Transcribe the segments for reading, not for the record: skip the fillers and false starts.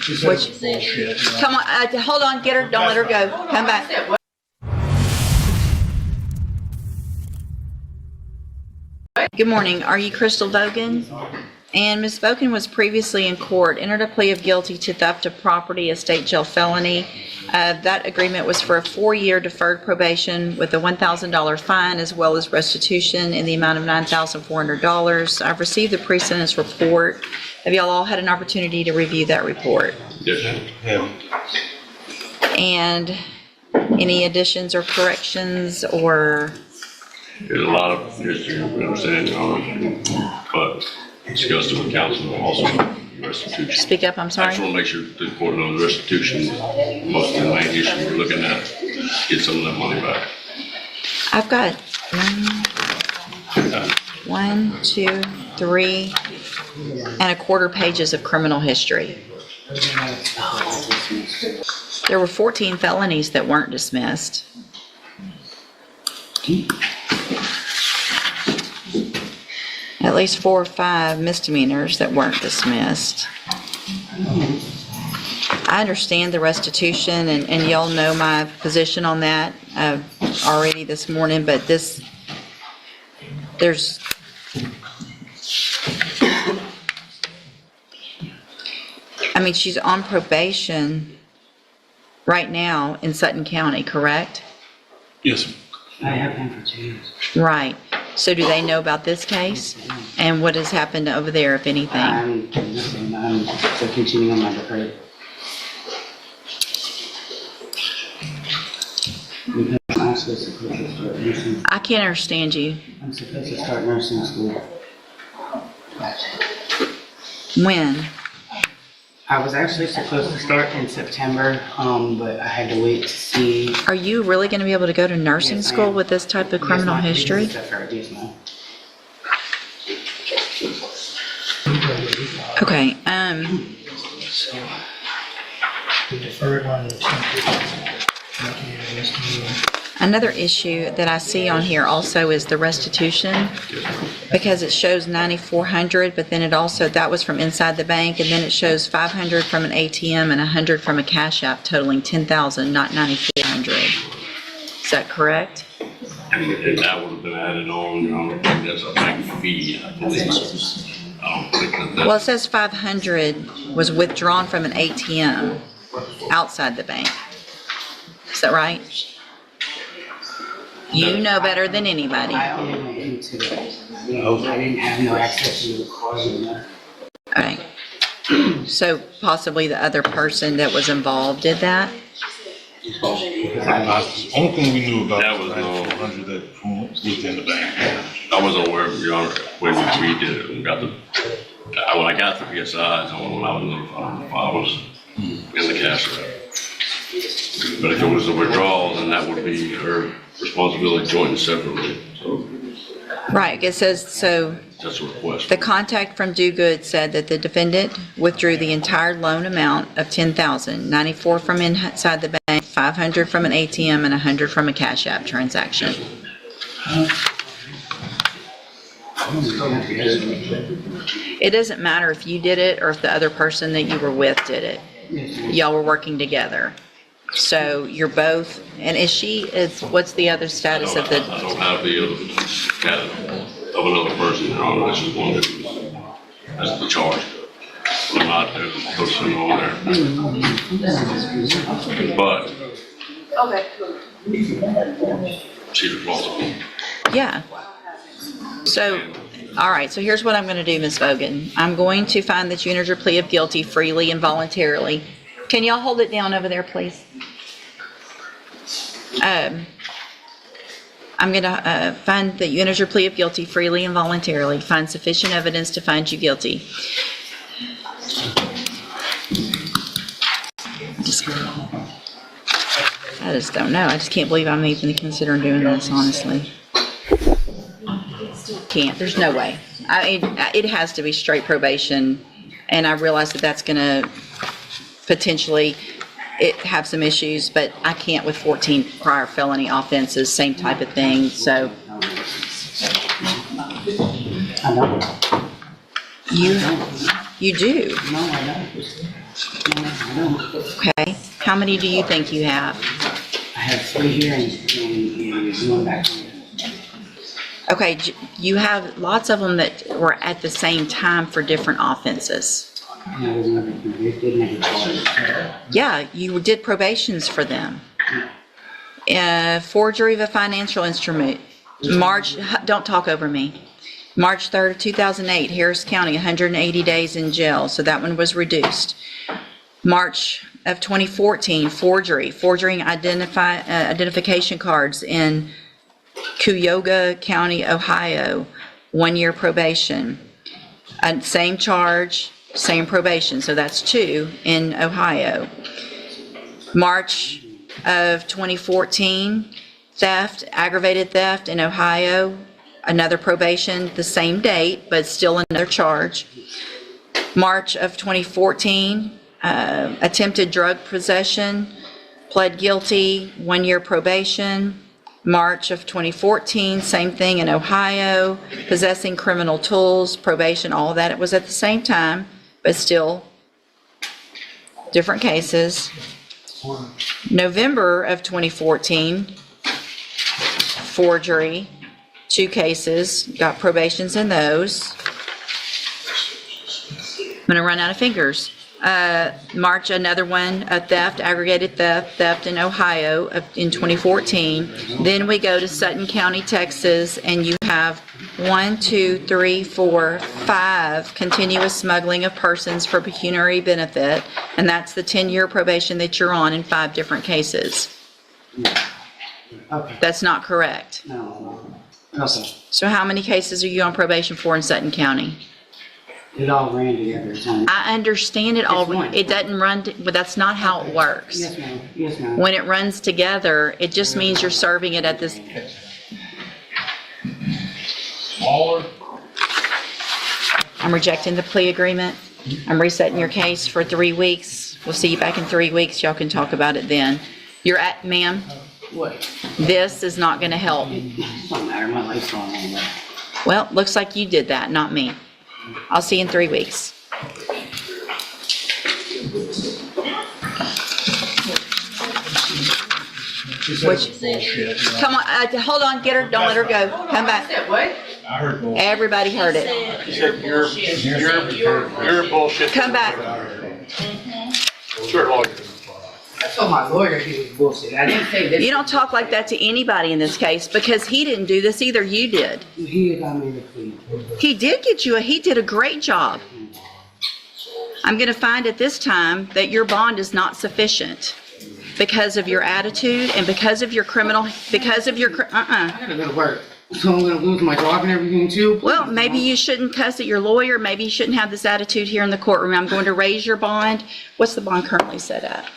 Which, bullshit. come on, hold on, get her, don't let her go. Come back. Good morning. Are you Crystal Vogan? And Ms. Vogan was previously in court, entered a plea of guilty to theft of property, a state jail felony. That agreement was for a 4-year deferred probation with a $1,000 fine as well as restitution in the amount of $9,400. I've received the pre-sentence report. Have y'all all had an opportunity to review that report? Yes. And any additions or corrections or? There's a lot of history, we understand, but discussed it with counsel also restitution. Speak up, I'm I sorry. just want to make sure the court knows restitution, most of the main issue we're looking at, get some of that money back. I've got 1, 2, 3 and a quarter pages of criminal history. There were 14 felonies that weren't dismissed. At least 4 or 5 misdemeanors that weren't dismissed. I understand the restitution, and y'all know my position on that already this morning, but there's I mean, she's on probation right now in Sutton County, correct? Yes. I have been for 2 years. Right. So do they know about this case? And what has happened over there, if anything? I'm still continuing on my deferred. Because I'm supposed to start nursing. I can't understand you. I'm supposed to start nursing school. When? I was actually supposed to start in September, but I had to wait to see. Are you really going to be able to go to nursing Yes, I school am. with this type of criminal Yes, ma'am. history? Yes, deferred. Yes, ma'am. Okay, So, the deferred one, the another issue that I see on here also is the restitution, because it shows $9,400, but then it also, that was from inside the bank, and then it shows $500 from an ATM and $100 from a cash app, totaling $10,000, not $9,400. Is that correct? And that would have been added on, I don't think that's a bank fee, I believe. I don't think that. Well, it says 500 was withdrawn from an ATM outside the bank. Is that right? You know better than anybody. I only went into it. I didn't have no access to the card. Okay. So possibly the other person that was involved did that? Only thing we knew about That was was the no- 400 that was within the bank. I wasn't aware of, Your Honor, when we did it, when I got the PSIs, when I was notified, if I was in the cash app. But if it was a withdrawal, then that would be her responsibility joint and separately, so Right, it says, so that's a request. the contact from Do Good said that the defendant withdrew the entire loan amount of $10,000, $94 from inside the bank, $500 from an ATM, and $100 from a cash app transaction. It doesn't matter if you did it or if the other person that you were with did it. Y'all were working together. So you're both, and what's the other status of I the, don't have the other status of another person, Your Honor, that's just one that's the charge. I'm not the person on there. But she's responsible. yeah. So, all right, so here's what I'm going to do, Ms. Vogan. I'm going to find that you entered your plea of guilty freely and voluntarily. Can y'all hold it down over there, please? I'm going to find that you entered your plea of guilty freely and voluntarily, find sufficient evidence to find you guilty. I just don't know. I just can't believe I'm even considering doing this, honestly. Can't. There's no way. It has to be straight probation, and I realize that that's going to potentially have some issues, but I can't with 14 prior felony offenses, same type of thing, so. I don't. You do. No, I don't. I don't. Okay. How many do you think you have? I have 3 here and one back here. Okay, you have lots of them that were at the same time for different offenses. And I was never convicted, never charged. Yeah, you did probations for them. Forgery of a financial instrument. Don't talk over me. March 3rd of 2008, Harris County, 180 days in jail, so that one was reduced. March of 2014, forging identification cards in Cuyahoga County, Ohio, 1 year probation. Same charge, same probation, so that's 2 in Ohio. March of 2014, theft, aggravated theft in Ohio, another probation, the same date, but still another charge. March of 2014, attempted drug possession, pled guilty, 1 year probation. March of 2014, same thing in Ohio, possessing criminal tools, probation, all that. It was at the same time, but still different cases. November of 2014, forgery, 2 cases, got probations in those. I'm gonna run out of fingers. March, another one, a theft, aggravated theft in Ohio in 2014. Then we go to Sutton County, Texas, and you have 1, 2, 3, 4, 5 continuous smuggling of persons for pecuniary benefit, and that's the 10-year probation that you're on in 5 different cases. Okay. That's not correct. No. Okay. So how many cases are you on probation for in Sutton County? It all ran together. It's only- I understand it all, Just one. it doesn't run, but that's not how it works. Yes, ma'am. Yes, ma'am. When it runs together, it just means you're serving it at this. I'm rejecting the plea agreement. I'm resetting your case for 3 weeks. We'll see you back in 3 weeks. Y'all can talk about it then. Ma'am, What? this is not gonna help. Don't matter. My life's on anyway. Well, looks like you did that, not me. I'll see you in 3 weeks. Come on, hold on, get her, don't let her go. Come back. Everybody heard it. You're bullshit. Come back. Sure, lawyer. I told my lawyer he was bullshit. I didn't say this. You don't talk like that to anybody in this case because he didn't do this either, you did. He got me the plea. He did he did a great job. I'm gonna find at this time that your bond is not sufficient because of your attitude and because of your I gotta go to work. So I'm gonna lose my job and everything too? Well, maybe you shouldn't cuss at your lawyer, maybe you shouldn't have this attitude here in the courtroom. I'm going to raise your bond. What's the bond currently set at?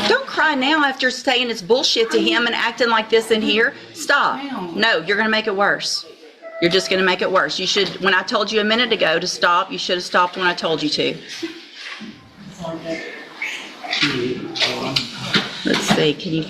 Don't cry now after saying it's bullshit to him and acting like this in here. Stop. No, you're gonna make it worse. You're just gonna make it worse. You should, when I told you a minute ago to stop, you should have stopped when I told you to. Let's see, can you?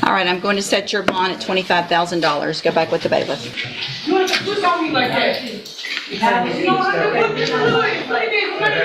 All right, I'm going to set your bond at $25,000. Go back with the bailiff. Who's talking like that? You know what I'm doing? What are you doing?